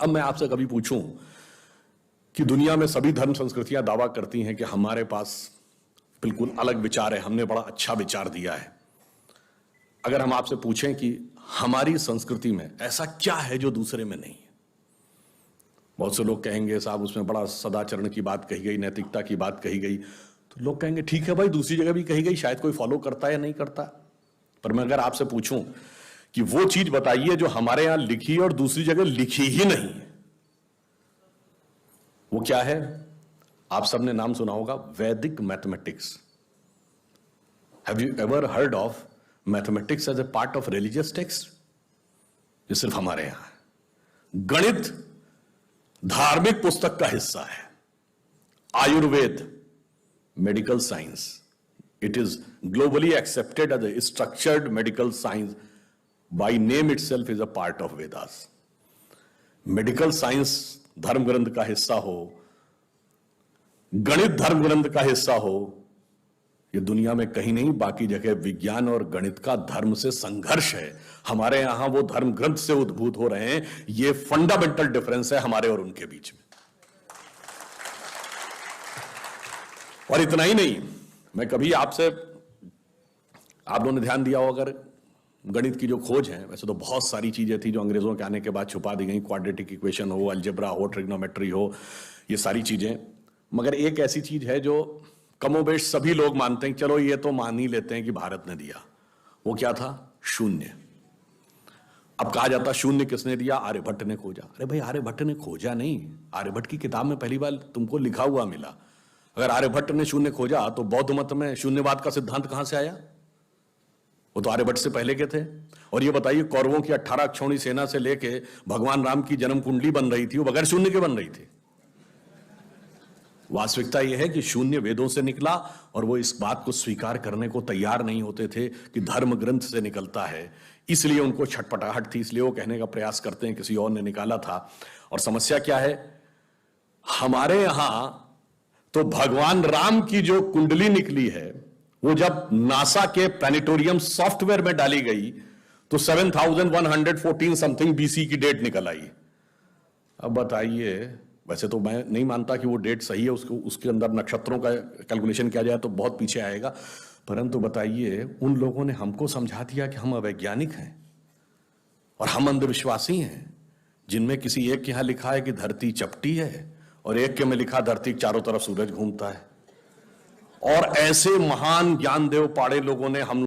अब मैं आपसे कभी पूछूं कि दुनिया में सभी धर्म संस्कृतियां दावा करती हैं कि हमारे पास बिल्कुल अलग विचार है, हमने बड़ा अच्छा विचार दिया है। अगर हम आपसे पूछें कि हमारी संस्कृति में ऐसा क्या है जो दूसरे में नहीं है, बहुत से लोग कहेंगे साहब उसमें बड़ा सदाचरण की बात कही गई, नैतिकता की बात कही गई। तो लोग कहेंगे ठीक है भाई, दूसरी जगह भी कही गई, शायद कोई फॉलो करता है या नहीं करता। पर मैं अगर आपसे पूछूं कि वो चीज बताइए जो हमारे यहां लिखी और दूसरी जगह लिखी ही नहीं है, वो क्या है? आप सबने नाम सुना होगा, वैदिक mathematics. Have you ever heard of mathematics as a part of religious text? ये सिर्फ हमारे यहां है। गणित धार्मिक पुस्तक का हिस्सा है। Ayurveda medical science, it is globally accepted as a structured medical science, by name itself is a part of Vedas. Medical science धर्म ग्रंथ का हिस्सा हो, गणित धर्म ग्रंथ का हिस्सा हो, ये दुनिया में कहीं नहीं, बाकी जगह विज्ञान और गणित का धर्म से संघर्ष है। हमारे यहां वो धर्म ग्रंथ से उद्भूत हो रहे हैं। ये फंडामेंटल डिफरेंस है हमारे और उनके बीच में। और इतना ही नहीं, मैं कभी आपसे, आप लोगों ने ध्यान दिया हो अगर, गणित की जो खोज है, वैसे तो बहुत सारी चीजें थी जो अंग्रेजों के आने के बाद छुपा दी गई, क्वाड्रेटिक इक्वेशन हो, अलजेब्रा हो, ट्रिग्नोमेट्री हो, ये सारी चीजें। मगर एक ऐसी चीज है जो कमोबेश सभी लोग मानते हैं, चलो ये तो मान ही लेते हैं कि भारत ने दिया। वो क्या था? शून्य। अब कहा जाता शून्य किसने दिया? आर्यभट्ट ने खोजा। अरे भाई, आर्यभट्ट ने खोजा नहीं, आर्यभट्ट की किताब में पहली बार तुमको लिखा हुआ मिला। अगर आर्यभट्ट ने शून्य खोजा तो बौद्ध मत में शून्यवाद का सिद्धांत कहां से आया? वो तो आर्यभट्ट से पहले के थे। और ये बताइए, कौरवों की 18 अक्षौणी सेना से लेके भगवान राम की जन्म कुंडली बन रही थी, वो बगैर शून्य के बन रही थी। वास्तविकता यह है कि शून्य वेदों से निकला, और वो इस बात को स्वीकार करने को तैयार नहीं होते थे कि धर्म ग्रंथ से निकलता है। इसलिए उनको छटपटाहट थी, इसलिए वो कहने का प्रयास करते हैं किसी और ने निकाला था। और समस्या क्या है? हमारे यहां तो भगवान राम की जो कुंडली निकली है, वो जब नासा के प्लैनेटोरियम सॉफ्टवेयर में डाली गई तो 7114 समथिंग बीसी की डेट निकल आई। अब बताइए, वैसे तो मैं नहीं मानता कि वो डेट सही है, उसके अंदर नक्षत्रों का कैलकुलेशन किया जाए तो बहुत पीछे आएगा, परंतु बताइए, उन लोगों ने हमको समझा दिया कि हम अवैज्ञानिक हैं और हम अंधविश्वासी हैं, जिनमें किसी एक के यहां लिखा है कि धरती चपटी है और एक के में लिखा धरती के चारों तरफ सूरज घूमता है। और ऐसे महान ज्ञानदेव पाड़े लोगों ने हम